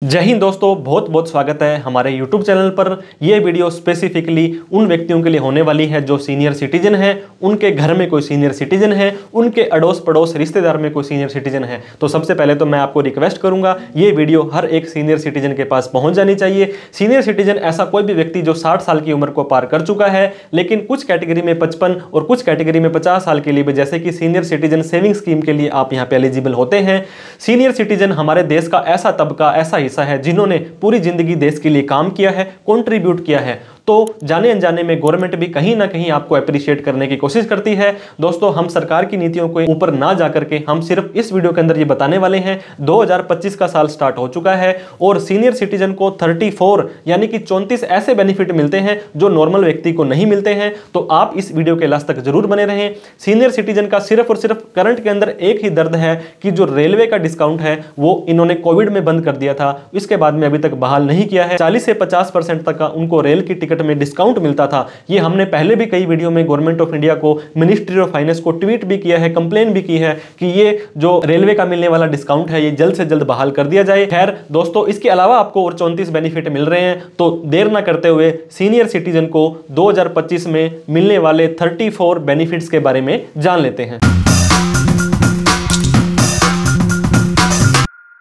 जय हिंद दोस्तों, बहुत बहुत स्वागत है हमारे YouTube चैनल पर। यह वीडियो स्पेसिफिकली उन व्यक्तियों के लिए होने वाली है जो सीनियर सिटीजन है, उनके घर में कोई सीनियर सिटीजन है, उनके अड़ोस पड़ोस रिश्तेदार में कोई सीनियर सिटीजन है। तो सबसे पहले तो मैं आपको रिक्वेस्ट करूंगा, ये वीडियो हर एक सीनियर सिटीजन के पास पहुंच जानी चाहिए। सीनियर सिटीजन ऐसा कोई भी व्यक्ति जो 60 साल की उम्र को पार कर चुका है, लेकिन कुछ कैटेगरी में 55 और कुछ कैटेगरी में 50 साल के लिए भी, जैसे कि सीनियर सिटीजन सेविंग स्कीम के लिए आप यहाँ पे एलिजिबल होते हैं। सीनियर सिटीजन हमारे देश का ऐसा तबका, ऐसा हिस्सा है जिन्होंने पूरी जिंदगी देश के लिए काम किया है, कंट्रीब्यूट किया है। तो जाने अनजाने में गवर्नमेंट भी कहीं ना कहीं आपको अप्रिशिएट करने की कोशिश करती है। दोस्तों, हम सरकार की नीतियों के ऊपर ना जाकर के हम सिर्फ इस वीडियो के अंदर ये बताने वाले हैं। 2025 का साल स्टार्ट हो चुका है और सीनियर सिटीजन को 34 यानी कि 34 ऐसे बेनिफिट मिलते हैं जो नॉर्मल व्यक्ति को नहीं मिलते हैं। तो आप इस वीडियो के लास्ट तक जरूर बने रहें। सीनियर सिटीजन का सिर्फ और सिर्फ करंट के अंदर एक ही दर्द है कि जो रेलवे का डिस्काउंट है वो इन्होंने कोविड में बंद कर दिया था, इसके बाद में अभी तक बहाल नहीं किया है। 40 से 50% तक का उनको रेल की टिकट में डिस्काउंट मिलता था। ये हमने पहले भी कई वीडियो में गवर्नमेंट ऑफ इंडिया को, मिनिस्ट्री ऑफ फाइनेंस को ट्वीट भी किया है, कंप्लेन भी की है कि ये जो रेलवे का मिलने वाला डिस्काउंट है ये जल्द से जल्द बहाल कर दिया जाए। खैर दोस्तों, इसके अलावा आपको और 34 बेनिफिट मिल रहे हैं। तो देर ना करते हुए सीनियर सिटीजन को 2025 में मिलने वाले 34 बेनिफिट्स के बारे में जान लेते हैं।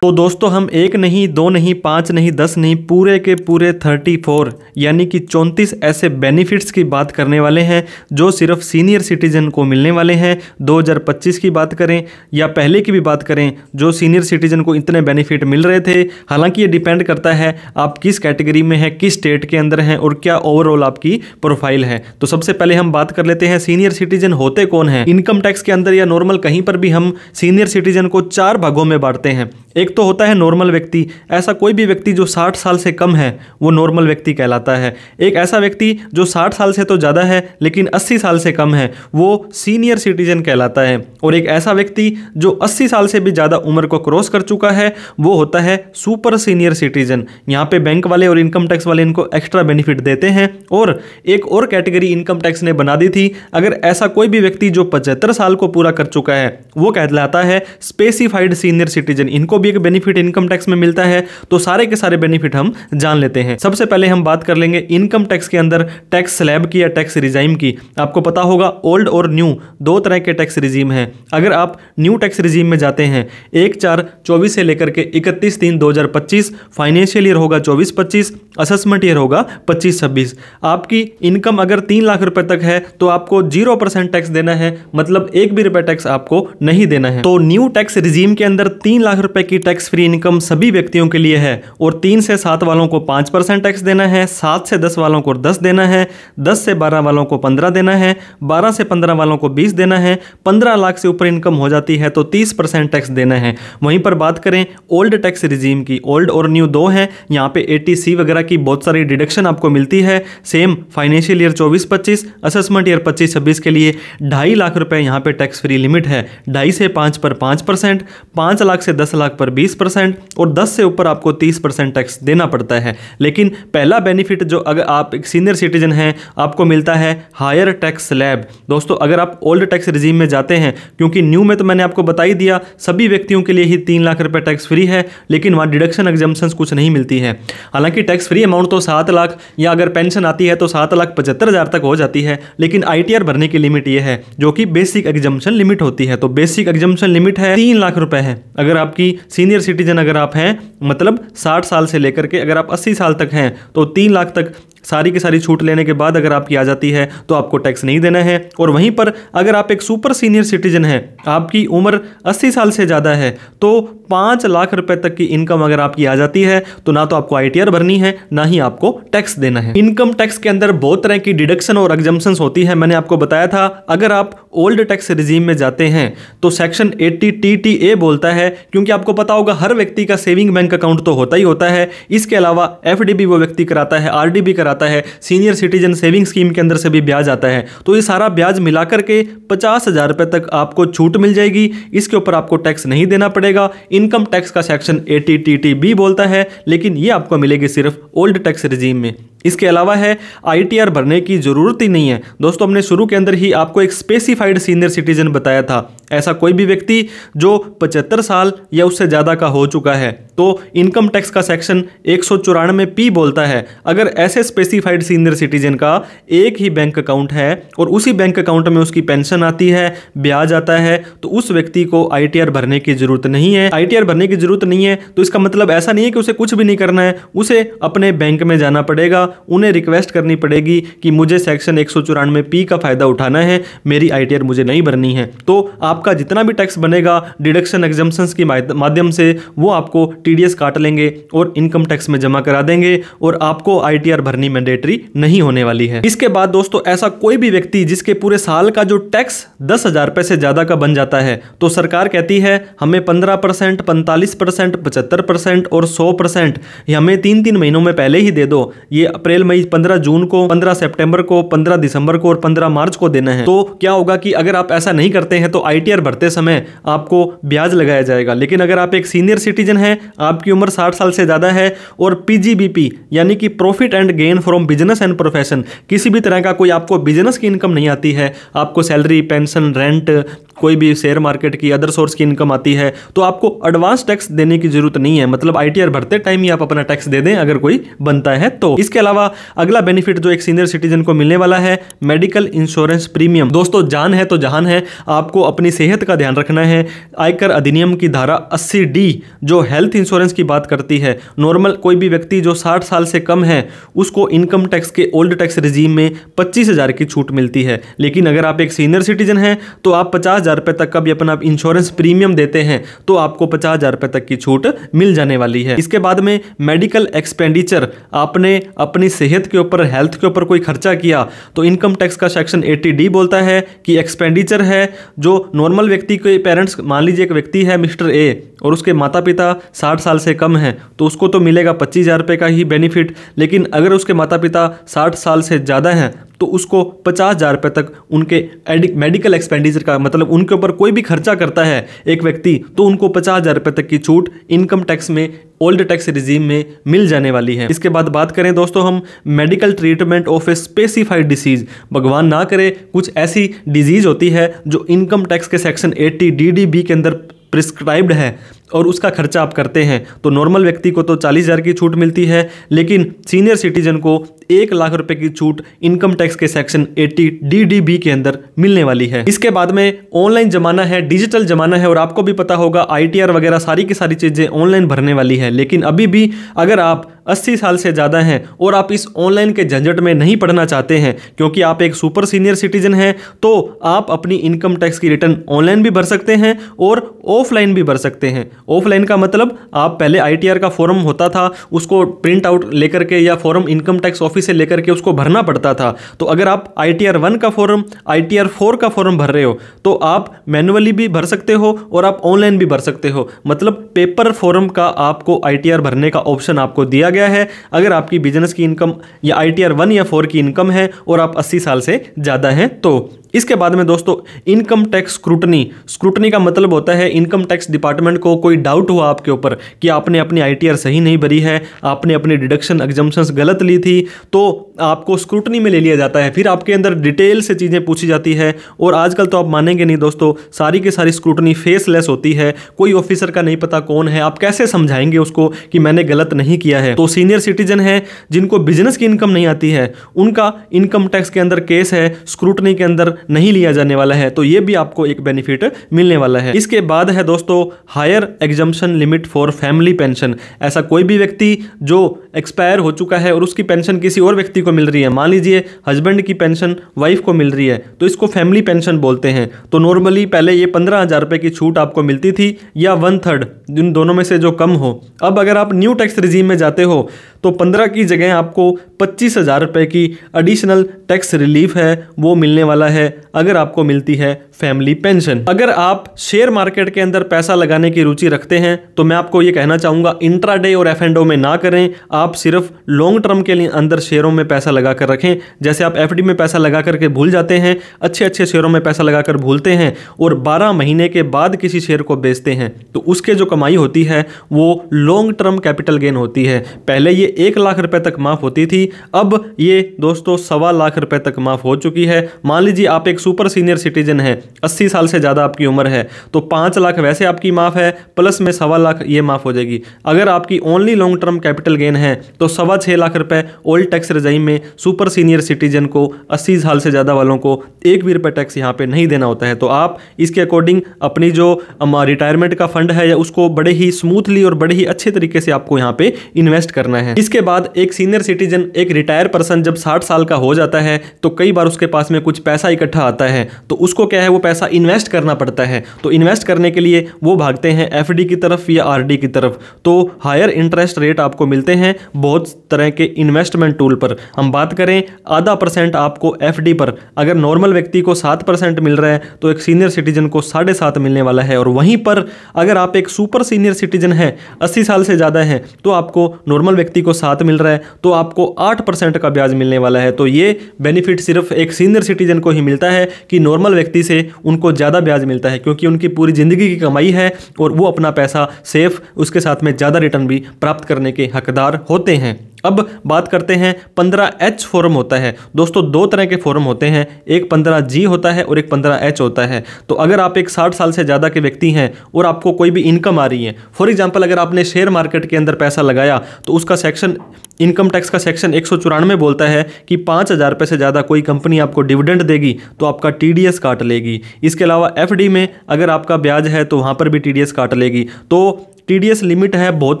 तो दोस्तों, हम एक नहीं, दो नहीं, 5 नहीं, 10 नहीं, पूरे के पूरे 34 यानी कि 34 ऐसे बेनिफिट्स की बात करने वाले हैं जो सिर्फ सीनियर सिटीजन को मिलने वाले हैं। 2025 की बात करें या पहले की भी बात करें, जो सीनियर सिटीजन को इतने बेनिफिट मिल रहे थे। हालांकि ये डिपेंड करता है आप किस कैटेगरी में हैं, किस स्टेट के अंदर हैं और क्या ओवरऑल आपकी प्रोफाइल है। तो सबसे पहले हम बात कर लेते हैं सीनियर सिटीजन होते कौन है। इनकम टैक्स के अंदर या नॉर्मल कहीं पर भी हम सीनियर सिटीजन को 4 भागों में बांटते हैं। एक तो होता है नॉर्मल व्यक्ति, ऐसा कोई भी व्यक्ति जो 60 साल से कम है वो नॉर्मल व्यक्ति कहलाता है। एक ऐसा व्यक्ति जो 60 साल से तो ज़्यादा है लेकिन 80 साल से कम है वो सीनियर सिटीजन कहलाता है। और एक ऐसा व्यक्ति जो 80 साल से भी ज़्यादा उम्र को क्रॉस कर चुका है वो होता है सुपर सीनियर सिटीजन। यहाँ पे बैंक वाले और इनकम टैक्स वाले इनको एक्स्ट्रा बेनिफिट देते हैं। और एक और कैटेगरी इनकम टैक्स ने बना दी थी, अगर ऐसा कोई भी व्यक्ति जो 75 साल को पूरा कर चुका है वो कहलाता है स्पेसिफाइड सीनियर सिटीजन। इनको भी एक बेनिफिट इनकम टैक्स में मिलता है। तो सारे के सारे बेनिफिट हम जान लेते हैं। सबसे पहले हम बात कर लेंगे इनकम टैक्स के अंदर टैक्स स्लैब की या टैक्स रिजाइम की। आपको पता होगा ओल्ड और न्यू 2 तरह के टैक्स रिजीम हैं। अगर आप न्यू टैक्स रिजीम में जाते हैं 1/4/24 से लेकर के 31/3/2025, फाइनेंशियल ईयर होगा 24-25, असेसमेंट ईयर होगा 25-26। आपकी इनकम अगर 3 लाख रुपए तक है तो आपको 0% टैक्स देना है, मतलब 1 भी रुपए टैक्स आपको नहीं देना है। तो न्यू टैक्स रिजीम के अंदर 3 लाख रुपए की टैक्स फ्री इनकम सभी व्यक्तियों के लिए है और 3 से 7 वालों को 5% टैक्स देना है, 7 से 10 वालों को 10 देना है, 10 से 12 वालों को 15 देना है, 12 से 15 वालों को 20 देना है, 15 लाख से ऊपर इनकम हो जाती है तो 30% टैक्स देना है। वहीं पर बात करें ओल्ड टैक्स रिजीम की, ओल्ड और न्यू 2 हैं। यहाँ पे ATC वगैरह की बहुत सारी डिडक्शन आपको मिलती है। Same financial year 24-25, assessment year 25-26 के लिए 2.5 लाख रुपए यहाँ पे टैक्स फ्री लिमिट है। 2.5 से 5 पर 5%, 5 लाख से 10 लाख पर 20% और 10 से ऊपर आपको 30% टैक्स देना पड़ता है। लेकिन पहला बेनिफिट जो अगर आप एक सीनियर सिटीजन हैं आपको मिलता है हायर टैक्स स्लैब। दोस्तों, अगर आप ओल्ड टैक्स रिजीम में जाते हैं, क्योंकि न्यू में तो मैंने आपको बता ही दिया सभी व्यक्तियों के लिए ही 3 लाख रुपए टैक्स फ्री है, लेकिन वहाँ डिडक्शन एग्जम्पशंस कुछ नहीं मिलती है। हालांकि टैक्स फ्री अमाउंट तो 7 लाख या अगर पेंशन आती है तो 7,75,000 तक हो जाती है, लेकिन ITR भरने की लिमिट ये है जो कि बेसिक एग्जम्पशन लिमिट होती है। तो बेसिक एग्जम्पशन लिमिट है 3 लाख रुपए है। अगर आपकी सीनियर सिटीजन अगर आप हैं, मतलब 60 साल से लेकर के अगर आप 80 साल तक हैं तो 3 लाख तक सारी की सारी छूट लेने के बाद अगर आपकी आ जाती है तो आपको टैक्स नहीं देना है। और वहीं पर अगर आप एक सुपर सीनियर सिटीजन हैं, आपकी उम्र 80 साल से ज़्यादा है, तो 5 लाख रुपए तक की इनकम अगर आपकी आ जाती है तो ना तो आपको ITR भरनी है ना ही आपको टैक्स देना है। इनकम टैक्स के अंदर बहुत तरह की डिडक्शन और एग्जम्पशंस होती है। मैंने आपको बताया था अगर आप ओल्ड टैक्स रिजीम में जाते हैं तो सेक्शन 80 TTA बोलता है, क्योंकि आपको पता होगा हर व्यक्ति का सेविंग बैंक अकाउंट तो होता ही होता है। इसके अलावा FD भी वो व्यक्ति कराता है, RD भी कराता है, सीनियर सिटीजन सेविंग स्कीम के अंदर से भी ब्याज आता है। तो ये सारा ब्याज मिलाकर के 50,000 रुपए तक आपको छूट मिल जाएगी। इसके ऊपर आपको टैक्स नहीं देना पड़ेगा। इनकम टैक्स का सेक्शन 80 TTB बोलता है, लेकिन ये आपको मिलेगी सिर्फ ओल्ड टैक्स रिजीम में। इसके अलावा है ITR भरने की ज़रूरत ही नहीं है। दोस्तों हमने शुरू के अंदर ही आपको एक स्पेसिफाइड सीनियर सिटीजन बताया था, ऐसा कोई भी व्यक्ति जो 75 साल या उससे ज़्यादा का हो चुका है। तो इनकम टैक्स का सेक्शन 194P बोलता है अगर ऐसे स्पेसिफाइड सीनियर सिटीजन का एक ही बैंक अकाउंट है और उसी बैंक अकाउंट में उसकी पेंशन आती है, ब्याज आता है, तो उस व्यक्ति को ITR भरने की ज़रूरत नहीं है। ITR भरने की ज़रूरत नहीं है तो इसका मतलब ऐसा नहीं है कि उसे कुछ भी नहीं करना है, उसे अपने बैंक में जाना पड़ेगा, उन्हें रिक्वेस्ट करनी पड़ेगी कि मुझे सेक्शन 194P का फ़ायदा उठाना है, मेरी ITR मुझे नहीं भरनी है। तो आपका जितना भी टैक्स बनेगा डिडक्शन एग्जम्पशंस के माध्यम से वो आपको TDS काट लेंगे और इनकम टैक्स में जमा करा देंगे और आपको ITR भरनी मैंडेटरी नहीं होने वाली है। इसके बाद दोस्तों ऐसा कोई भी व्यक्ति जिसके पूरे साल का जो टैक्स 10,000 रुपये से ज़्यादा का बन जाता है तो सरकार कहती है हमें 15%, 45%, 75% और 100% ये हमें 3-3 महीनों में पहले ही दे दो। ये अप्रैल मई 15 जून को, 15 सितंबर को, 15 दिसंबर को और 15 मार्च को देना है। तो क्या होगा कि अगर आप ऐसा नहीं करते हैं तो ITR भरते समय आपको ब्याज लगाया जाएगा। लेकिन अगर आप एक सीनियर सिटीजन हैं, आपकी उम्र 60 साल से ज़्यादा है और PGBP यानी कि profit and gain from business and profession, किसी भी तरह का कोई आपको बिजनेस की इनकम नहीं आती है, आपको सैलरी, पेंशन, रेंट, कोई भी शेयर मार्केट की अदर सोर्स की इनकम आती है, तो आपको एडवांस टैक्स देने की जरूरत नहीं है। मतलब ITR भरते टाइम ही आप अपना टैक्स दे दें अगर कोई बनता है तो। इसके अलावा अगला बेनिफिट जो एक सीनियर सिटीजन को मिलने वाला है मेडिकल इंश्योरेंस प्रीमियम। दोस्तों जान है तो जहान है, आपको अपनी सेहत का ध्यान रखना है। आयकर अधिनियम की धारा 80D जो हेल्थ इंश्योरेंस की बात करती है, नॉर्मल कोई भी व्यक्ति जो 60 साल से कम है उसको इनकम टैक्स के ओल्ड टैक्स रिजीम में 25,000 की छूट मिलती है। लेकिन अगर आप एक सीनियर सिटीजन हैं तो आप 50,000 रुपये तक का भी अपना इंश्योरेंस प्रीमियम देते हैं तो आपको 50,000 रुपये तक की छूट मिल जाने वाली है। इसके बाद में मेडिकल एक्सपेंडिचर, आपने अपनी सेहत के ऊपर, हेल्थ के ऊपर कोई खर्चा किया तो इनकम टैक्स का सेक्शन 80D बोलता है कि एक्सपेंडिचर है जो नॉर्मल व्यक्ति के पेरेंट्स, मान लीजिए एक व्यक्ति है मिस्टर A और उसके माता पिता 60 साल से कम हैं तो उसको तो मिलेगा 25,000 रुपये का ही बेनिफिट। लेकिन अगर उसके माता पिता 60 साल से ज़्यादा हैं तो उसको 50,000 रुपये तक उनके मेडिकल एक्सपेंडिचर का, मतलब उनके ऊपर कोई भी खर्चा करता है एक व्यक्ति तो उनको 50,000 रुपये तक की छूट इनकम टैक्स में, ओल्ड टैक्स रिजीम में मिल जाने वाली है। इसके बाद बात करें दोस्तों हम medical treatment of a specified disease. भगवान ना करे कुछ ऐसी डिजीज होती है जो इनकम टैक्स के सेक्शन 80DDB के अंदर प्रिस्क्राइब्ड है और उसका खर्चा आप करते हैं तो नॉर्मल व्यक्ति को तो 40,000 की छूट मिलती है, लेकिन सीनियर सिटीजन को 1 लाख रुपए की छूट इनकम टैक्स के सेक्शन 80DDB के अंदर मिलने वाली है। इसके बाद में ऑनलाइन जमाना है, डिजिटल जमाना है और आपको भी पता होगा ITR वगैरह सारी की सारी चीज़ें ऑनलाइन भरने वाली है। लेकिन अभी भी अगर आप 80 साल से ज़्यादा हैं और आप इस ऑनलाइन के झंझट में नहीं पढ़ना चाहते हैं क्योंकि आप एक सुपर सीनियर सिटीजन हैं तो आप अपनी इनकम टैक्स की रिटर्न ऑनलाइन भी भर सकते हैं और ऑफलाइन भी भर सकते हैं। ऑफलाइन का मतलब आप पहले ITR का फॉर्म होता था उसको प्रिंट आउट लेकर के या फॉर्म इनकम टैक्स ऑफिस से लेकर के उसको भरना पड़ता था। तो अगर आप ITR 1 का फॉर्म, ITR 4 का फॉर्म भर रहे हो तो आप मैनुअली भी भर सकते हो और आप ऑनलाइन भी भर सकते हो। मतलब पेपर फॉर्म का आपको ITR भरने का ऑप्शन आपको दिया गया है अगर आपकी बिजनेस की इनकम या ITR 1 या 4 की इनकम है और आप 80 साल से ज़्यादा हैं तो। इसके बाद में दोस्तों इनकम टैक्स स्क्रूटनी का मतलब होता है इनकम टैक्स डिपार्टमेंट को कोई डाउट हुआ आपके ऊपर कि आपने अपनी ITR सही नहीं भरी है, आपने अपनी डिडक्शन एग्जम्पशंस गलत ली थी, तो आपको स्क्रूटनी में ले लिया जाता है। फिर आपके अंदर डिटेल से चीज़ें पूछी जाती है और आजकल तो आप मानेंगे नहीं दोस्तों, सारी की सारी स्क्रूटनी फेसलेस होती है, कोई ऑफिसर का नहीं पता कौन है, आप कैसे समझाएंगे उसको कि मैंने गलत नहीं किया है। तो सीनियर सिटीजन है जिनको बिजनेस की इनकम नहीं आती है उनका इनकम टैक्स के अंदर केस है, स्क्रूटनी के अंदर नहीं लिया जाने वाला है, तो ये भी आपको एक बेनिफिट मिलने वाला है। इसके बाद है दोस्तों higher exemption limit for family pension. ऐसा कोई भी व्यक्ति जो एक्सपायर हो चुका है और उसकी पेंशन किसी और व्यक्ति को मिल रही है, मान लीजिए हस्बैंड की पेंशन वाइफ को मिल रही है तो इसको फैमिली पेंशन बोलते हैं। तो नॉर्मली पहले ये 15,000 रुपये की छूट आपको मिलती थी या 1/3 इन दोनों में से जो कम हो। अब अगर आप न्यू टैक्स रिजीम में जाते हो तो 15 की जगह आपको 25,000 रुपये की एडिशनल टैक्स रिलीफ है वो मिलने वाला है अगर आपको मिलती है फैमिली पेंशन। अगर आप शेयर मार्केट के अंदर पैसा लगाने की रुचि रखते हैं तो मैं आपको ये कहना चाहूँगा इंट्राडे और F&O में ना करें, आप सिर्फ लॉन्ग टर्म के लिए अंदर शेयरों में पैसा लगा कर रखें। जैसे आप FD में पैसा लगा करके भूल जाते हैं, अच्छे अच्छे शेयरों में पैसा लगा कर भूलते हैं और 12 महीने के बाद किसी शेयर को बेचते हैं तो उसके जो कमाई होती है वो लॉन्ग टर्म कैपिटल गेन होती है। पहले ये 1 लाख रुपए तक माफ़ होती थी, अब ये दोस्तों 1.25 लाख रुपए तक माफ़ हो चुकी है। मान लीजिए आप एक सुपर सीनियर सिटीजन हैं, 80 साल से ज़्यादा आपकी उम्र है, तो 5 लाख वैसे आपकी माफ़ है, प्लस में 1.25 लाख ये माफ़ हो जाएगी। अगर आपकी only long term capital gain है तो 6.25 लाख रुपए ओल्ड टैक्स रजाइम में सुपर सीनियर सिटीजन को 80 साल से ज़्यादा वालों को 1 भी रुपये टैक्स यहाँ पे नहीं देना होता है। तो आप इसके अकॉर्डिंग अपनी जो रिटायरमेंट का फंड है या उसको बड़े ही स्मूथली और बड़े ही अच्छे तरीके से आपको यहाँ पे इन्वेस्ट करना है। इसके बाद एक सीनियर सिटीजन, एक रिटायर पर्सन जब 60 साल का हो जाता है तो कई बार उसके पास में कुछ पैसा इकट्ठा आता है, तो उसको क्या है, वो पैसा इन्वेस्ट करना पड़ता है। तो इन्वेस्ट करने के लिए वो भागते हैं एफडी की तरफ या आरडी की तरफ। तो हायर इंटरेस्ट रेट आपको मिलते हैं बहुत तरह के इन्वेस्टमेंट टूल पर। हम बात करें 0.5% आपको एफडी पर, अगर नॉर्मल व्यक्ति को 7% मिल रहा है तो एक सीनियर सिटीजन को 7.5 मिलने वाला है। और वहीं पर अगर आप एक सुपर सीनियर सिटीजन हैं, 80 साल से ज़्यादा है, तो आपको नॉर्मल व्यक्ति को 7 मिल रहा है तो आपको 8% का ब्याज मिलने वाला है। तो ये बेनिफिट सिर्फ एक सीनियर सिटीजन को ही मिलता है कि नॉर्मल व्यक्ति से उनको ज़्यादा ब्याज मिलता है, क्योंकि उनकी पूरी ज़िंदगी की कमाई है और वो अपना पैसा सेफ, उसके साथ में ज़्यादा रिटर्न भी प्राप्त करने के हकदार होते हैं। अब बात करते हैं 15H फॉर्म होता है। दोस्तों 2 तरह के फॉर्म होते हैं, एक 15G होता है और एक 15H होता है। तो अगर आप एक 60 साल से ज़्यादा के व्यक्ति हैं और आपको कोई भी इनकम आ रही है, फॉर एग्जांपल अगर आपने शेयर मार्केट के अंदर पैसा लगाया तो उसका सेक्शन, इनकम टैक्स का सेक्शन 194 बोलता है कि 5,000 रुपये से ज़्यादा कोई कंपनी आपको डिविडेंड देगी तो आपका TDS काट लेगी। इसके अलावा FD में अगर आपका ब्याज है तो वहाँ पर भी TDS काट लेगी। तो TDS लिमिट है बहुत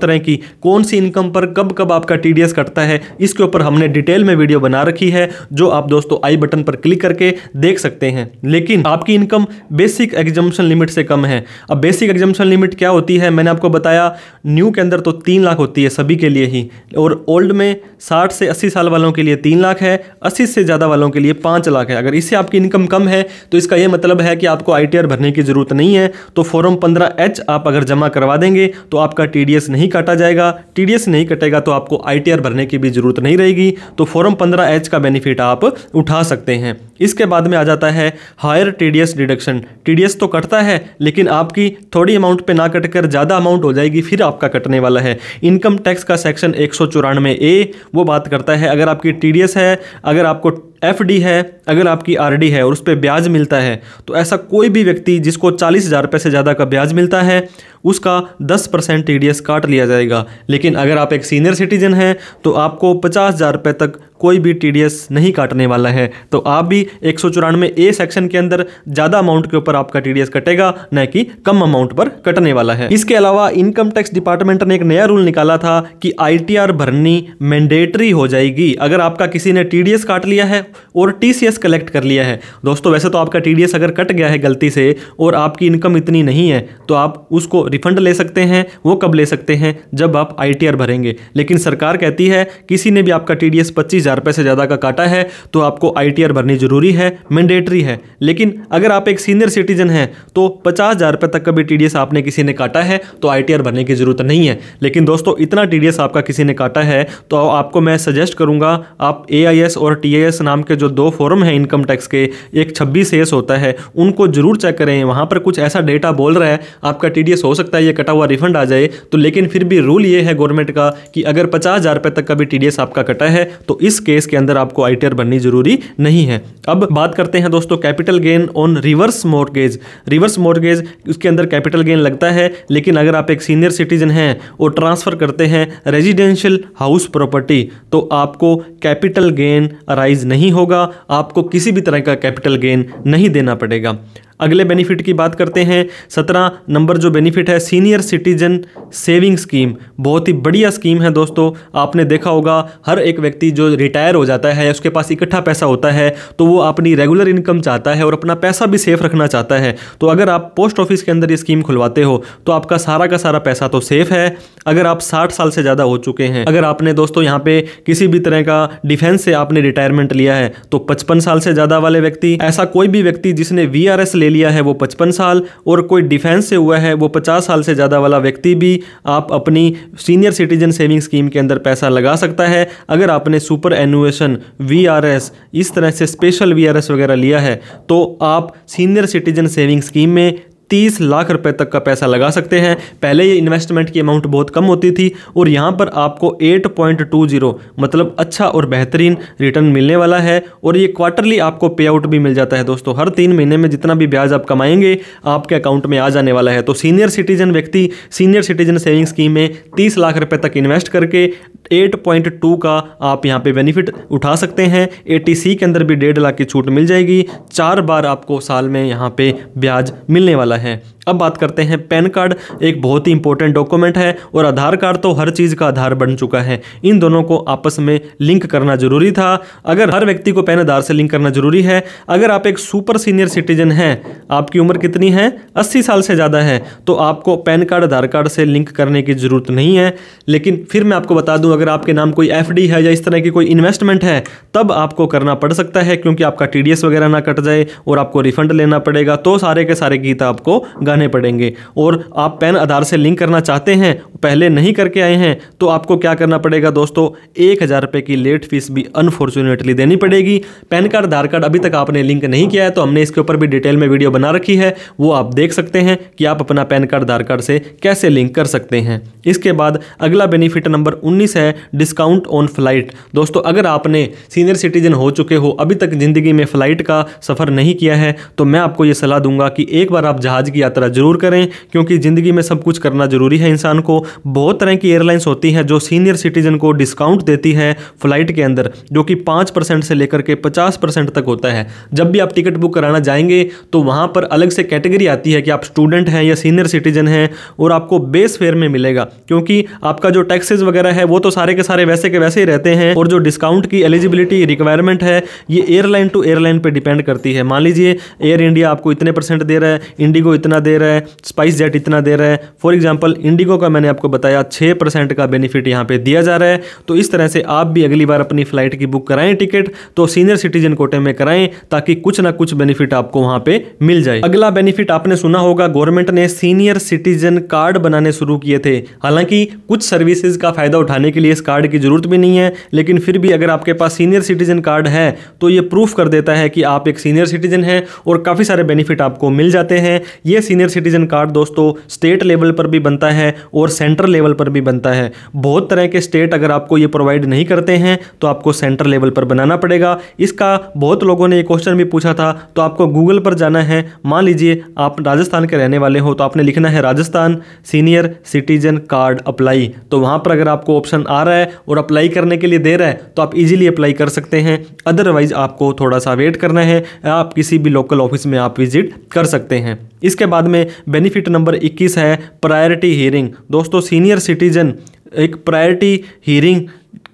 तरह की, कौन सी इनकम पर कब कब आपका TDS कटता है इसके ऊपर हमने डिटेल में वीडियो बना रखी है, जो आप दोस्तों आई बटन पर क्लिक करके देख सकते हैं। लेकिन आपकी इनकम बेसिक एग्जम्पशन लिमिट से कम है। अब बेसिक एग्जम्पशन लिमिट क्या होती है, मैंने आपको बताया न्यू के अंदर तो 3 लाख होती है सभी के लिए ही, और ओल्ड में 60 से 80 साल वालों के लिए 3 लाख है, 80 से ज़्यादा वालों के लिए 5 लाख है। अगर इससे आपकी इनकम कम है तो इसका यह मतलब है कि आपको ITR भरने की ज़रूरत नहीं है। तो फॉर्म 15H आप अगर जमा करवा देंगे तो आपका TDS नहीं काटा जाएगा। TDS नहीं कटेगा तो आपको ITR भरने की भी जरूरत नहीं रहेगी। तो फॉर्म 15H का बेनिफिट आप उठा सकते हैं। इसके बाद में आ जाता है हायर TDS डिडक्शन। TDS तो कटता है लेकिन आपकी थोड़ी अमाउंट पे ना कटकर ज़्यादा अमाउंट हो जाएगी, फिर आपका कटने वाला है। इनकम टैक्स का सेक्शन 194A वो बात करता है अगर आपकी TDS है, अगर आपको FD है, अगर आपकी RD है और उस पर ब्याज मिलता है, तो ऐसा कोई भी व्यक्ति जिसको 40,000 रुपये से ज़्यादा का ब्याज मिलता है उसका 10% TDS काट लिया जाएगा। लेकिन अगर आप एक सीनियर सिटीजन हैं तो आपको 50,000 रुपये तक कोई भी TDS नहीं काटने वाला है। तो आप भी 194A सेक्शन के अंदर ज़्यादा अमाउंट के ऊपर आपका TDS कटेगा, न कि कम अमाउंट पर कटने वाला है। इसके अलावा इनकम टैक्स डिपार्टमेंट ने एक नया रूल निकाला था कि ITR भरनी मैंडेटरी हो जाएगी अगर आपका किसी ने TDS काट लिया है और TCS कलेक्ट कर लिया है। दोस्तों वैसे तो आपका TDS अगर कट गया है गलती से और आपकी इनकम इतनी नहीं है तो आप उसको रिफंड ले सकते हैं। वो कब ले सकते हैं, जब आप ITR भरेंगे। लेकिन सरकार कहती है किसी ने भी आपका TDS 25,000 रुपये से ज़्यादा का काटा है तो आपको ITR भरनी जरूरी है, मैंडेटरी है। लेकिन अगर आप एक सीनियर सिटीजन हैं तो 50,000 रुपये तक का भी TDS आपने किसी ने काटा है तो ITR भरने की ज़रूरत नहीं है। लेकिन दोस्तों इतना TDS आपका किसी ने काटा है तो आपको मैं सजेस्ट करूँगा आप AIS और TIS नाम के जो 2 फॉर्म हैं इनकम टैक्स के, एक 26AS होता है, उनको जरूर चेक करें। वहाँ पर कुछ ऐसा डेटा बोल रहा है आपका TDS हो सकता है ये कटा हुआ रिफंड आ जाए। तो लेकिन फिर भी रूल ये है गवर्नमेंट का कि अगर 50,000 रुपये तक का भी TDS आपका कटा है तो इस केस के अंदर आपको ITR भरनी जरूरी नहीं है। अब बात करते हैं दोस्तों capital gain on reverse mortgage. Reverse mortgage उसके अंदर कैपिटल गेन लगता है, लेकिन अगर आप एक सीनियर सिटीजन हैं और ट्रांसफर करते हैं रेजिडेंशियल हाउस प्रॉपर्टी तो आपको कैपिटल गेन अराइज नहीं होगा, आपको किसी भी तरह का कैपिटल गेन नहीं देना पड़ेगा। अगले बेनिफिट की बात करते हैं। 17 नंबर जो बेनिफिट है सीनियर सिटीजन सेविंग स्कीम, बहुत ही बढ़िया स्कीम है दोस्तों। आपने देखा होगा हर एक व्यक्ति जो रिटायर हो जाता है उसके पास इकट्ठा पैसा होता है तो वो अपनी रेगुलर इनकम चाहता है और अपना पैसा भी सेफ रखना चाहता है। तो अगर आप पोस्ट ऑफिस के अंदर ये स्कीम खुलवाते हो तो आपका सारा का सारा पैसा तो सेफ है। अगर आप 60 साल से ज़्यादा हो चुके हैं, अगर आपने दोस्तों यहाँ पे किसी भी तरह का डिफेंस से आपने रिटायरमेंट लिया है तो 55 साल से ज़्यादा वाले व्यक्ति, ऐसा कोई भी व्यक्ति जिसने VRS ले लिया है वो 55 साल और कोई डिफेंस से हुआ है वो 50 साल से ज़्यादा वाला व्यक्ति भी आप अपनी सीनियर सिटीजन सेविंग स्कीम के अंदर पैसा लगा सकता है। अगर आपने सुपर एनुएशन, VRS, इस तरह से स्पेशल VRS वगैरह लिया है तो आप सीनियर सिटीजन सेविंग स्कीम में 30 लाख रुपए तक का पैसा लगा सकते हैं। पहले ये इन्वेस्टमेंट की अमाउंट बहुत कम होती थी और यहाँ पर आपको 8.20 मतलब अच्छा और बेहतरीन रिटर्न मिलने वाला है और ये क्वार्टरली आपको पे आउट भी मिल जाता है दोस्तों। हर 3 महीने में जितना भी ब्याज आप कमाएंगे आपके अकाउंट में आ जाने वाला है। तो सीनियर सिटीजन व्यक्ति सीनियर सिटीजन सेविंग स्कीम में 30 लाख रुपए तक इन्वेस्ट करके 8.2 का आप यहाँ पे बेनिफिट उठा सकते हैं। ATC के अंदर भी 1.5 लाख की छूट मिल जाएगी। 4 बार आपको साल में यहाँ पे ब्याज मिलने वाला है। अब बात करते हैं पैन कार्ड, एक बहुत ही इंपॉर्टेंट डॉक्यूमेंट है और आधार कार्ड तो हर चीज़ का आधार बन चुका है। इन दोनों को आपस में लिंक करना जरूरी था। अगर हर व्यक्ति को पैन आधार से लिंक करना जरूरी है। अगर आप एक सुपर सीनियर सिटीजन हैं, आपकी उम्र कितनी है, 80 साल से ज़्यादा है, तो आपको पैन कार्ड आधार कार्ड से लिंक करने की ज़रूरत नहीं है। लेकिन फिर मैं आपको बता दूं, अगर आपके नाम कोई FD है या इस तरह की कोई इन्वेस्टमेंट है तब आपको करना पड़ सकता है, क्योंकि आपका TDS वगैरह ना कट जाए और आपको रिफंड लेना पड़ेगा। तो सारे के सारे गीत आपको गाने पड़ेंगे। और आप पैन आधार से लिंक करना चाहते हैं, पहले नहीं करके आए हैं, तो आपको क्या करना पड़ेगा दोस्तों, 1000 रुपये की लेट फीस भी अनफॉर्चुनेटली देनी पड़ेगी। पैन कार्ड आधार कार्ड अभी तक आपने लिंक नहीं किया है तो हमने इसके ऊपर भी डिटेल में वीडियो बना रखी है, वो आप देख सकते हैं कि आप अपना पैन कार्ड आधार कार्ड से कैसे लिंक कर सकते हैं। इसके बाद अगला बेनिफिट नंबर 19 है डिस्काउंट ऑन फ्लाइट। दोस्तों अगर आपने सीनियर सिटीजन हो चुके हो, अभी तक जिंदगी में फ्लाइट का सफ़र नहीं किया है, तो मैं आपको ये सलाह दूंगा कि एक बार आप जहाज़ की यात्रा जरूर करें, क्योंकि ज़िंदगी में सब कुछ करना जरूरी है इंसान को। बहुत तरह की एयरलाइंस होती हैं जो सीनियर सिटीजन को डिस्काउंट देती है फ्लाइट के अंदर, जो कि 5% से लेकर के 50% तक होता है। जब भी आप टिकट बुक कराना जाएंगे तो वहाँ पर अलग से कैटेगरी आती है कि आप स्टूडेंट हैं या सीनियर सिटीजन हैं, और आपको बेस फेयर में मिलेगा, क्योंकि आपका जो टैक्सेस वगैरह है वो तो सारे के सारे वैसे के वैसे ही रहते हैं। और जो डिस्काउंट की एलिजिबिलिटी रिक्वायरमेंट है ये एयरलाइन टू एयरलाइन पे डिपेंड करती है। मान लीजिए एयर इंडिया आपको इतने % दे रहा है, इंडिगो इतना दे रहा है, स्पाइस जेट इतना दे रहा है। फॉर एग्जांपल इंडिगो का मैंने आपको बताया 6% का बेनिफिट यहाँ पे दिया जा रहा है। तो इस तरह से आप भी अगली बार अपनी फ्लाइट की बुक कराएं टिकट तो सीनियर सिटीजन कोटे में कराएं, ताकि कुछ ना कुछ बेनिफिट आपको वहाँ पे मिल जाए। अगला बेनिफिट आपने सुना होगा, गवर्नमेंट ने सीनियर सिटीजन कार्ड बनाने शुरू किए थे। हालांकि कुछ सर्विसेज का फायदा उठाने के लिए इस कार्ड की जरूरत भी नहीं है, लेकिन फिर भी अगर आपके पास सीनियर सिटीजन कार्ड है तो ये प्रूफ कर देता है कि आप एक सीनियर सिटीजन हैं और काफ़ी सारे बेनिफिट आपको मिल जाते हैं। ये सीनियर सिटीजन कार्ड दोस्तों स्टेट लेवल पर भी बनता है और सेंट्रल लेवल पर भी बनता है। बहुत तरह के स्टेट अगर आपको ये प्रोवाइड नहीं करते हैं तो आपको सेंट्रल लेवल पर बनाना पड़ेगा। इसका बहुत लोगों ने ये क्वेश्चन भी पूछा था, तो आपको गूगल पर जाना है। मान लीजिए आप राजस्थान के रहने वाले हो तो आपने लिखना है Rajasthan senior citizen card apply. तो वहाँ पर अगर आपको ऑप्शन आ रहा है और अप्लाई करने के लिए दे रहा है तो आप इजीली अप्लाई कर सकते हैं। अदरवाइज आपको थोड़ा सा वेट करना है, आप किसी भी लोकल ऑफिस में आप विजिट कर सकते हैं। इसके बाद में बेनिफिट नंबर 21 है प्रायोरिटी हियरिंग। दोस्तों सीनियर सिटीजन एक प्रायोरिटी हियरिंग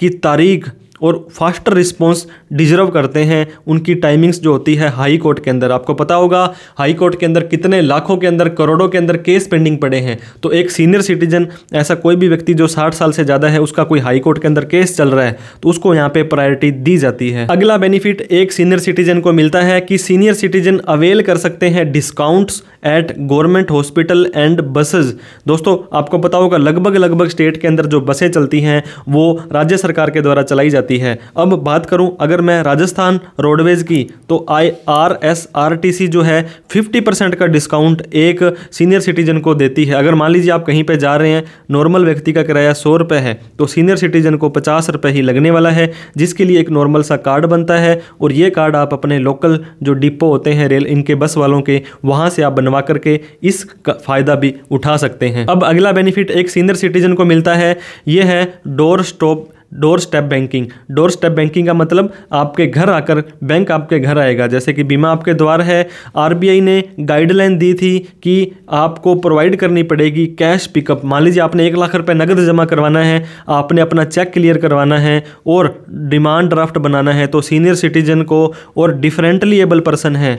की तारीख और फास्टर रिस्पॉन्स डिजर्व करते हैं। उनकी टाइमिंग्स जो होती है हाई कोर्ट के अंदर, आपको पता होगा हाई कोर्ट के अंदर कितने लाखों के अंदर करोड़ों के अंदर केस पेंडिंग पड़े हैं। तो एक सीनियर सिटीजन, ऐसा कोई भी व्यक्ति जो 60 साल से ज़्यादा है, उसका कोई हाई कोर्ट के अंदर केस चल रहा है तो उसको यहाँ पे प्रायोरिटी दी जाती है। अगला बेनिफिट एक सीनियर सिटीजन को मिलता है कि सीनियर सिटीजन अवेल कर सकते हैं discounts eight government hospital and buses. दोस्तों आपको पता होगा लगभग स्टेट के अंदर जो बसें चलती हैं वो राज्य सरकार के द्वारा चलाई जाती है। अब बात करूं अगर मैं राजस्थान रोडवेज की, तो IRSRTC जो है 50% का डिस्काउंट एक सीनियर सिटीजन को देती है। अगर मान लीजिए आप कहीं पे जा रहे हैं, नॉर्मल व्यक्ति का किराया 100 रुपये है तो सीनियर सिटीजन को 50 रुपये ही लगने वाला है, जिसके लिए एक नॉर्मल सा कार्ड बनता है। और ये कार्ड आप अपने लोकल जो डिपो होते हैं रेल इनके बस वालों के, वहाँ से आप बनवा करके इस फ़ायदा भी उठा सकते हैं। अब अगला बेनिफिट एक सीनियर सिटीजन को मिलता है, ये है door step banking. Door step banking का मतलब आपके घर आकर बैंक आपके घर आएगा। जैसे कि बीमा आपके द्वार है, RBI ने गाइडलाइन दी थी कि आपको प्रोवाइड करनी पड़ेगी कैश पिकअप। मान लीजिए आपने 1 लाख रुपए नगद जमा करवाना है, आपने अपना चेक क्लियर करवाना है और डिमांड ड्राफ्ट बनाना है, तो सीनियर सिटीजन को और डिफरेंटली एबल पर्सन है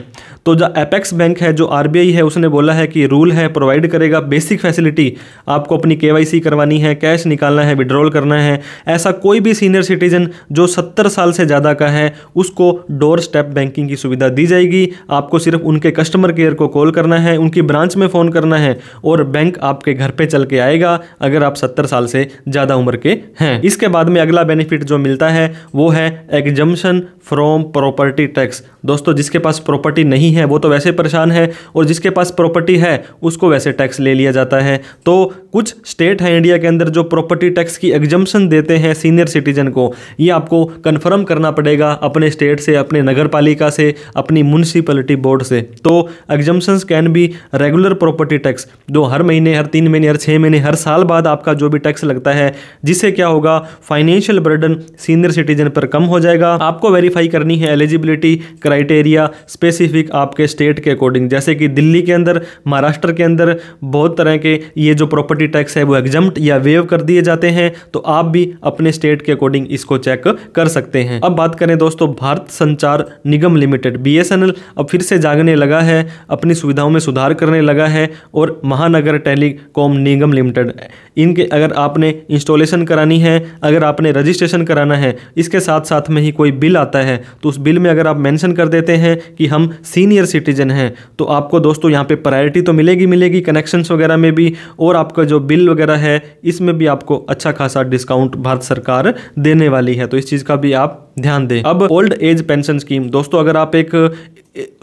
तो जो एपेक्स बैंक है, जो RBI है, उसने बोला है कि रूल है प्रोवाइड करेगा बेसिक फैसिलिटी। आपको अपनी KYC करवानी है, कैश निकालना है, विड्रॉल करना है, ऐसा कोई भी सीनियर सिटीजन जो 70 साल से ज़्यादा का है उसको डोर स्टेप बैंकिंग की सुविधा दी जाएगी। आपको सिर्फ उनके कस्टमर केयर को कॉल करना है, उनकी ब्रांच में फ़ोन करना है और बैंक आपके घर पे चल के आएगा अगर आप 70 साल से ज़्यादा उम्र के हैं। इसके बाद में अगला बेनिफिट जो मिलता है वो है एग्जम्पशन फ्रॉम प्रॉपर्टी टैक्स। दोस्तों जिसके पास प्रॉपर्टी नहीं है वो तो वैसे परेशान है और जिसके पास प्रॉपर्टी है उसको वैसे टैक्स ले लिया जाता है। तो कुछ स्टेट हैं इंडिया के अंदर जो प्रॉपर्टी टैक्स की एग्जम्पशन देते हैं सीनियर सिटीजन को। ये आपको कन्फर्म करना पड़ेगा अपने स्टेट से, अपने नगर पालिका से, अपनी म्यूनिसिपैलिटी बोर्ड से। तो exemptions can be regular property tax, जो हर महीने, हर 3 महीने, हर 6 महीने, हर साल बाद आपका जो भी टैक्स लगता है, जिससे क्या होगा फाइनेंशियल बर्डन सीनियर सिटीजन पर कम हो जाएगा। आपको वेरीफाई करनी है एलिजिबिलिटी क्राइटेरिया स्पेसिफिक आपके स्टेट के अकॉर्डिंग। जैसे कि दिल्ली के अंदर, महाराष्ट्र के अंदर बहुत तरह के ये जो प्रॉपर्टी टैक्स है वो एग्जम्प्ट या वेव कर दिए जाते हैं। तो आप भी अपने स्टेट के अकॉर्डिंग इसको चेक कर सकते हैं। अब बात करें दोस्तों भारत संचार निगम लिमिटेड BSNL अब फिर से जागने लगा है, अपनी सुविधाओं में सुधार करने लगा है। और महानगर टेलीकॉम निगम लिमिटेड, इनके अगर आपने इंस्टॉलेशन करानी है, अगर आपने रजिस्ट्रेशन कराना है, इसके साथ साथ में ही कोई बिल आता है तो उस बिल में अगर आप मेंशन कर देते हैं कि हम सीनियर सिटीजन हैं तो आपको दोस्तों यहाँ पे प्रायोरिटी तो मिलेगी कनेक्शंस वगैरह में भी, और आपका जो बिल वगैरह है इसमें भी आपको अच्छा खासा डिस्काउंट भारत सरकार देने वाली है। तो इस चीज़ का भी आप ध्यान दें। अब ओल्ड एज पेंशन स्कीम, दोस्तों अगर आप एक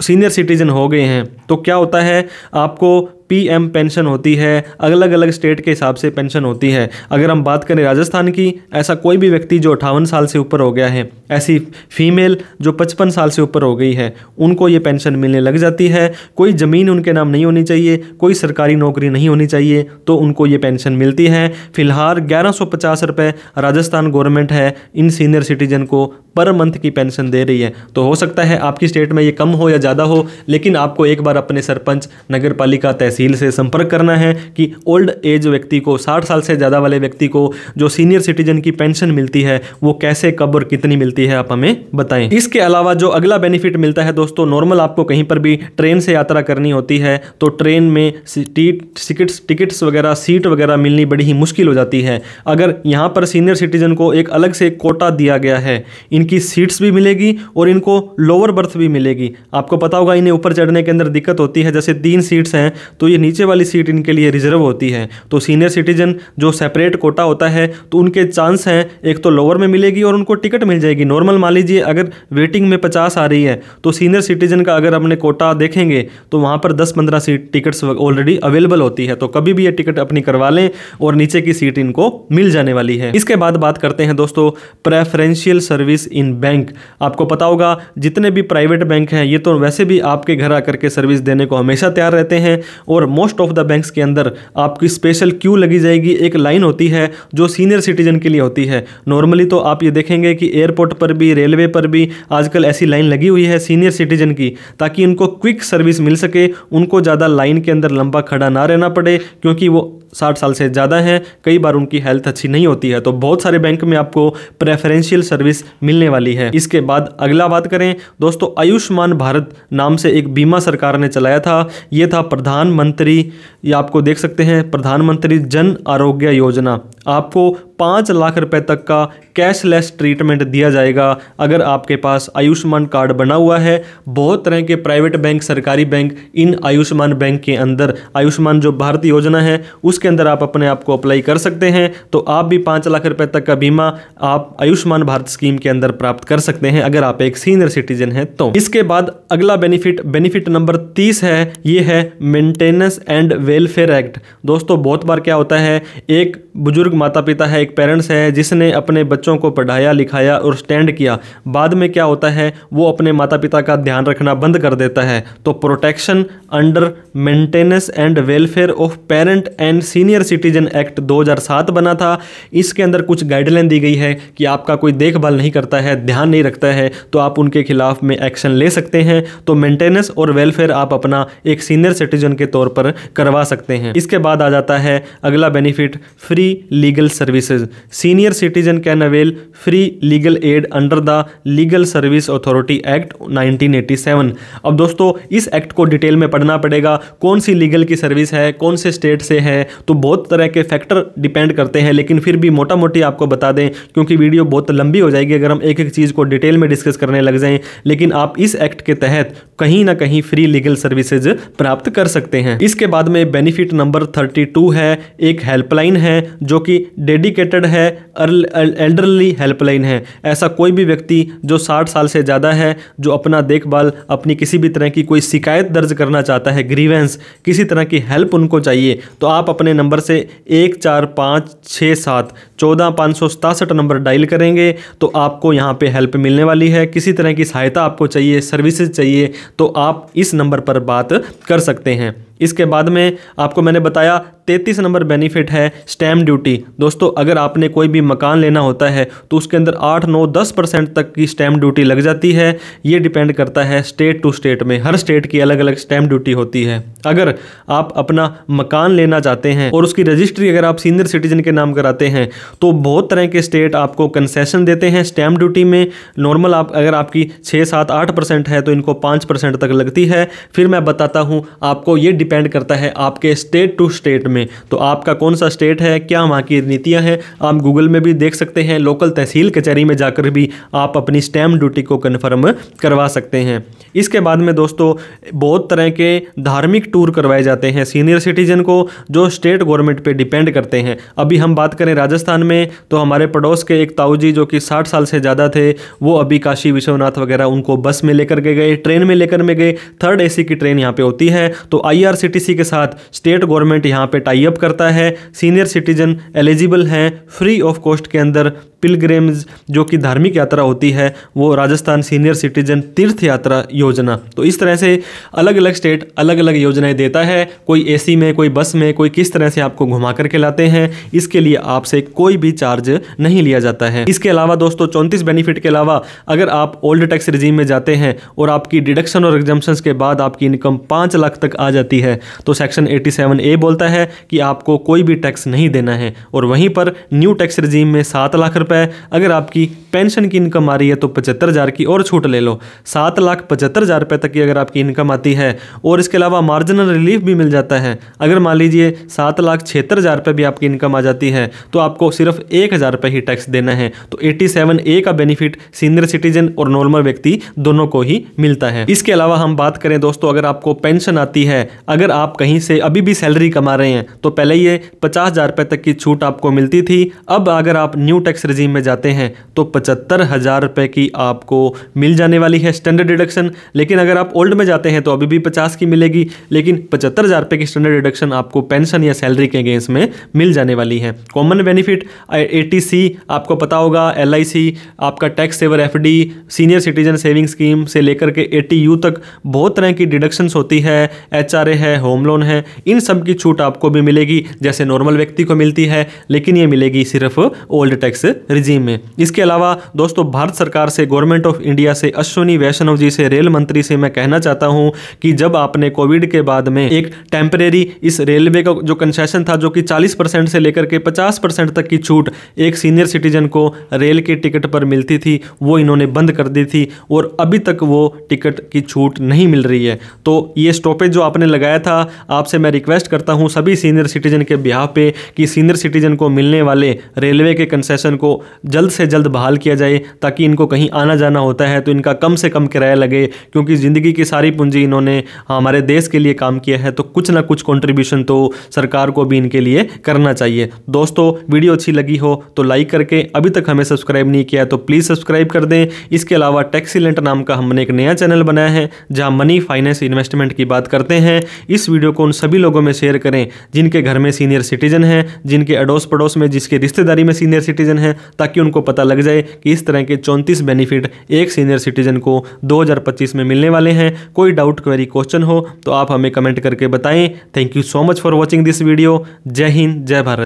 सीनियर सिटीजन हो गए हैं तो क्या होता है, आपको PM पेंशन होती है, अलग अलग स्टेट के हिसाब से पेंशन होती है। अगर हम बात करें राजस्थान की, ऐसा कोई भी व्यक्ति जो 58 साल से ऊपर हो गया है, ऐसी फीमेल जो 55 साल से ऊपर हो गई है, उनको ये पेंशन मिलने लग जाती है। कोई ज़मीन उनके नाम नहीं होनी चाहिए, कोई सरकारी नौकरी नहीं होनी चाहिए, तो उनको ये पेंशन मिलती है। फिलहाल 1150 रुपये राजस्थान गवर्नमेंट है इन सीनियर सिटीजन को पर मंथ की पेंशन दे रही है। तो हो सकता है आपकी स्टेट में ये कम हो या ज़्यादा हो, लेकिन आपको एक बार अपने सरपंच, नगर पालिका, तहसील से संपर्क करना है कि ओल्ड एज व्यक्ति को, 60 साल से ज़्यादा वाले व्यक्ति को जो सीनियर सिटीजन की पेंशन मिलती है वो कैसे, कब और कितनी मिलती है, आप हमें बताएं। इसके अलावा जो अगला बेनिफिट मिलता है दोस्तों, नॉर्मल आपको कहीं पर भी ट्रेन से यात्रा करनी होती है तो ट्रेन में टिकट्स वगैरह, सीट वगैरह मिलनी बड़ी ही मुश्किल हो जाती है। अगर यहाँ पर सीनियर सिटीजन को एक अलग से कोटा दिया गया है, इनकी सीट्स भी मिलेगी और इनको लोअर बर्थ भी मिलेगी। आपको पता होगा इन्हें ऊपर चढ़ने के अंदर दिक्कत होती है, जैसे 3 सीट्स हैं तो ये नीचे वाली सीट इनके लिए रिजर्व होती है। तो सीनियर सिटीजन जो सेपरेट कोटा होता है तो उनके चांस हैं एक तो लोअर में मिलेगी और उनको टिकट मिल जाएगी। नॉर्मल मान लीजिए अगर वेटिंग में 50 आ रही है तो सीनियर सिटीजन का अगर अपने कोटा देखेंगे तो वहाँ पर 10-15 सीट टिकट्स ऑलरेडी अवेलेबल होती है। तो कभी भी ये टिकट अपनी करवा लें और नीचे की सीट इनको मिल जाने वाली है। इसके बाद बात करते हैं दोस्तों प्रेफरेंशियल सर्विस इन बैंक। आपको पता होगा जितने भी प्राइवेट बैंक हैं ये तो वैसे भी आपके घर आकर के सर्विस देने को हमेशा तैयार रहते हैं और मोस्ट ऑफ द बैंक्स के अंदर आपकी स्पेशल क्यू लगी जाएगी। एक लाइन होती है जो सीनियर सिटीजन के लिए होती है। नॉर्मली तो आप ये देखेंगे कि एयरपोर्ट पर भी, रेलवे पर भी आजकल ऐसी लाइन लगी हुई है सीनियर सिटीजन की, ताकि उनको क्विक सर्विस मिल सके, उनको ज़्यादा लाइन के अंदर लंबा खड़ा ना रहना पड़े, क्योंकि वो 60 साल से ज़्यादा हैं, कई बार उनकी हेल्थ अच्छी नहीं होती है। तो बहुत सारे बैंक में आपको प्रेफरेंशियल सर्विस मिलने वाली है। इसके बाद अगला बात करें दोस्तों, आयुष्मान भारत नाम से एक बीमा सरकार ने चलाया था। ये था प्रधानमंत्री, ये आपको देख सकते हैं प्रधानमंत्री जन आरोग्य योजना। आपको 5 लाख रुपए तक का कैशलेस ट्रीटमेंट दिया जाएगा अगर आपके पास आयुष्मान कार्ड बना हुआ है। बहुत तरह के प्राइवेट बैंक, सरकारी बैंक इन आयुष्मान बैंक के अंदर, आयुष्मान जो भारत योजना है उसके अंदर आप अपने आप को अप्लाई कर सकते हैं। तो आप भी 5 लाख रुपए तक का बीमा आप आयुष्मान भारत स्कीम के अंदर प्राप्त कर सकते हैं अगर आप एक सीनियर सिटीजन हैं तो। इसके बाद अगला बेनिफिट नंबर 30 है, ये है मेंटेनेंस एंड वेलफेयर एक्ट। दोस्तों बहुत बार क्या होता है, एक बुजुर्ग माता पिता है, एक पेरेंट्स है जिसने अपने बच्चों को पढ़ाया लिखाया और स्टैंड किया, बाद में क्या होता है वो अपने माता पिता का ध्यान रखना बंद कर देता है। तो protection under maintenance and welfare of parent and senior citizen act 2007 बना था। इसके अंदर कुछ गाइडलाइन दी गई है कि आपका कोई देखभाल नहीं करता है, ध्यान नहीं रखता है, तो आप उनके खिलाफ में एक्शन ले सकते हैं। तो मेंटेनेंस और वेलफेयर आप अपना एक सीनियर सिटीजन के तौर पर करवा सकते हैं। इसके बाद आ जाता है अगला benefit, free legal services. Senior citizen can avail free legal aid under the legal service authority act 1987। अब दोस्तों इस एक्ट को डिटेल में पढ़ना पड़ेगा, कौन सी लीगल की सर्विस है, कौन से स्टेट से है, तो बहुत तरह के फैक्टर डिपेंड करते हैं, लेकिन फिर भी मोटा मोटी आपको बता दें क्योंकि वीडियो बहुत लंबी हो जाएगी अगर हम एक एक चीज़ को डिटेल में डिस्कस करने लग जाएं। लेकिन आप इस एक्ट के तहत कहीं ना कहीं फ्री लीगल सर्विसेज प्राप्त कर सकते हैं। इसके बाद में बेनिफिट नंबर 32 है, एक हेल्पलाइन है जो कि डेडिकेटेड है, एल्डरली हेल्पलाइन है। ऐसा कोई भी व्यक्ति जो 60 साल से ज़्यादा है, जो अपना देखभाल, अपनी किसी भी तरह की कोई शिकायत दर्ज करना चाहता है, ग्रीवेंस, किसी तरह की हेल्प उनको चाहिए, तो आप अपने नंबर से 14567141567 नंबर डायल करेंगे तो आपको यहाँ पे हेल्प मिलने वाली है। किसी तरह की सहायता आपको चाहिए, सर्विसेज चाहिए, तो आप इस नंबर पर बात कर सकते हैं। इसके बाद में आपको मैंने बताया 33 नंबर बेनिफिट है स्टैम्प ड्यूटी। दोस्तों अगर आपने कोई भी मकान लेना होता है तो उसके अंदर 8, 9, 10% तक की स्टैम्प ड्यूटी लग जाती है। ये डिपेंड करता है स्टेट टू स्टेट में, हर स्टेट की अलग अलग स्टैम्प ड्यूटी होती है। अगर आप अपना मकान लेना चाहते हैं और उसकी रजिस्ट्री अगर आप सीनियर सिटीजन के नाम कराते हैं तो बहुत तरह के स्टेट आपको कंसेशन देते हैं स्टैम्प ड्यूटी में। नॉर्मल आप अगर आपकी 6, 7, 8% है तो इनको 5% तक लगती है। फिर मैं बताता हूँ आपको, ये डिपेंड करता है आपके स्टेट टू स्टेट में, तो आपका कौन सा स्टेट है, क्या वहाँ की नीतियाँ हैं। आप गूगल में भी देख सकते हैं, लोकल तहसील कचहरी में जाकर भी आप अपनी स्टैम्प ड्यूटी को कन्फर्म करवा सकते हैं। इसके बाद में दोस्तों बहुत तरह के धार्मिक टूर करवाए जाते हैं सीनियर सिटीजन को, जो स्टेट गवर्नमेंट पे डिपेंड करते हैं। अभी हम बात करें राजस्थान में तो हमारे पड़ोस के एक ताऊ जी जो कि 60 साल से ज़्यादा थे, वो अभी काशी विश्वनाथ वगैरह उनको बस में लेकर के गए, ट्रेन में लेकर में गए। 3rd AC की ट्रेन यहाँ पे होती है, तो IRCTC के साथ स्टेट गवर्नमेंट यहाँ पे टाई अप करता है। सीनियर सिटीजन एलिजिबल हैं फ्री ऑफ कॉस्ट के अंदर पिलग्रिम्स जो कि धार्मिक यात्रा होती है, वो राजस्थान सीनियर सिटीजन तीर्थ यात्रा योजना। तो इस तरह से अलग अलग स्टेट अलग अलग योजनाएं देता है, कोई AC में, कोई बस में, कोई किस तरह से आपको घुमा करके लाते हैं। इसके लिए आपसे कोई भी चार्ज नहीं लिया जाता है। इसके अलावा दोस्तों 34 बेनिफिट के अलावा अगर आप ओल्ड टैक्स रिजीम में जाते हैं और आपकी डिडक्शन और एग्जम्पशंस के बाद आपकी इनकम 5 लाख तक आ जाती है तो सेक्शन 87A बोलता है कि आपको कोई भी टैक्स नहीं देना है। और वहीं पर न्यू टैक्स रिजीम में 7 लाख रुपए, अगर आपकी पेंशन की इनकम आ रही है तो 75,000 की और छूट ले लो। 7,75,000 रुपए तक की अगर आपकी इनकम आती है, और इसके अलावा मार्जिनल रिलीफ भी मिल जाता है। अगर मान लीजिए 7,76,000 रुपए भी आपकी इनकम आ जाती है तो आपको सिर्फ 1,000 रुपए ही टैक्स देना है। तो 87A का बेनिफिट सीनियर सिटीजन और नॉर्मल व्यक्ति दोनों को ही मिलता है। इसके अलावा हम बात करें दोस्तों, अगर आपको पेंशन आती है, अगर आप कहीं से अभी भी सैलरी कमा रहे हैं तो पहले ये 50,000 रुपए तक की छूट आपको मिलती थी। अब अगर आप न्यू टैक्स रिजीम में जाते हैं तो 75,000 रुपए की आपको मिल जाने वाली है स्टैंडर्ड डिडक्शन। लेकिन अगर आप ओल्ड में जाते हैं तो अभी भी 50 की मिलेगी, लेकिन 75,000 रुपए की स्टैंडर्ड डिडक्शन आपको पेंशन या सैलरी के अगेंस्ट में मिल जाने वाली है। कॉमन बेनिफिट 80C आपको पता होगा, LIC, आपका tax saver FD, senior citizen saving scheme से लेकर के 80U तक बहुत तरह की डिडक्शंस होती है, HRA है, होम लोन है, इन सब की छूट आपको भी मिलेगी जैसे नॉर्मल व्यक्ति को मिलती है, लेकिन ये मिलेगी सिर्फ ओल्ड टैक्स रिजीम में। इसके अलावा दोस्तों भारत सरकार से, गवर्नमेंट ऑफ इंडिया से, अश्विनी वैष्णव जी से, रेल मंत्री से मैं कहना चाहता हूं कि जब आपने कोविड के बाद में एक टेम्परेरी इस रेलवे का जो कंसेशन था जो कि 40% से लेकर के 50% तक की छूट एक सीनियर सिटीजन को रेल के टिकट पर मिलती थी, वो इन्होंने बंद कर दी थी और अभी तक वो टिकट की छूट नहीं मिल रही है। तो ये स्टॉपेज जो आपने लगाया था, आपसे मैं रिक्वेस्ट करता हूं सभी सीनियर सिटीजन के बिहाफ पे कि सीनियर सिटीजन को मिलने वाले रेलवे के कंसेशन को जल्द से जल्द बहाल किया जाए, ताकि इनको कहीं आना जाना होता है तो इनका कम से कम किराया लगे, क्योंकि ज़िंदगी की सारी पूंजी इन्होंने हमारे देश के लिए काम किया है, तो कुछ ना कुछ कंट्रीब्यूशन तो सरकार को भी इनके लिए करना चाहिए। दोस्तों वीडियो अच्छी लगी हो तो लाइक करके, अभी तक हमें सब्सक्राइब नहीं किया तो प्लीज़ सब्सक्राइब कर दें। इसके अलावा टैक्सीलेंट नाम का हमने एक नया चैनल बनाया है जहां मनी, फाइनेंस, इन्वेस्टमेंट की बात करते हैं। इस वीडियो को उन सभी लोगों में शेयर करें जिनके घर में सीनियर सिटीजन है, जिनके अड़ोस पड़ोस में, जिसके रिश्तेदारी में सीनियर सिटीजन है, ताकि उनको पता लग जाए कि इस तरह के 34 बेनिफिट एक सीनियर सिटीजन को 2025 में मिलने वाले हैं। कोई डाउट, क्वेरी, क्वेश्चन हो तो आप हमें कमेंट करके बताएं। Thank you so much for watching this video. जय हिंद, जय भारत।